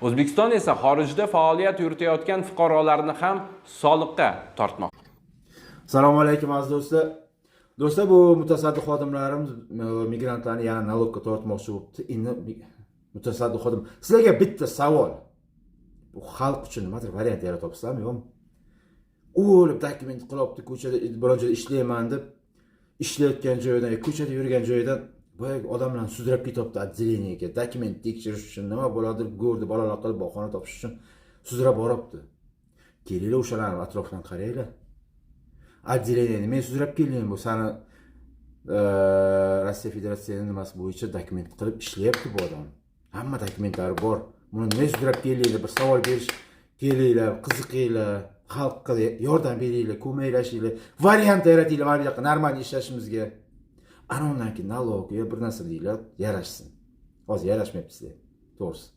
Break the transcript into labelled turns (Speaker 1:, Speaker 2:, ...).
Speaker 1: O'zbekiston esa xorijda faoliyat yuritayotgan fuqarolarni ham soliqqa tortmoqda.
Speaker 2: Assalomu alaykum aziz do'stlar. Do'stlar, bu mutasaddi xodimlarimiz migrantlarni yana nalogga tortmoqchi bo'libdi. Endi mutasaddi xodim, sizlarga bitta savol. Bu xalq uchun nimadir variant yaratibsizlarmi yo'qmi? O'lib dokument qilibdi, ko'chada biron joyda ishlayman deb ishlayotgan joyidan, ko'chada yurgan joyidan boyagi odamlarni sudrab ketyapti отделениеga, dokument tekshirish uchun, nima bo'ladir, go'rdi bolalar qilib bahona topish uchun sudrab boribdi. Kelinglar o'shalarni atrofdan qaranglar. Отделениеni men sudrab keldim, bu sani Rossiya Federatsiyasi nimasi bo'yicha dokument qilib ishlayapti bu odam. Hamma dokumentlari bor. Buni nima sudrab kelinglar, bir savol berish kelinglar, qiziqinglar, xalqqa yordam beringlar, ko'maklashinglar, variant yaratinglar, mana bu yoqqa normal ishlashimizga. Ana undan keyin nalog yo bir narsa deylar, yarashsin. Hozir yarashmayapti sizlar. To'g'risi.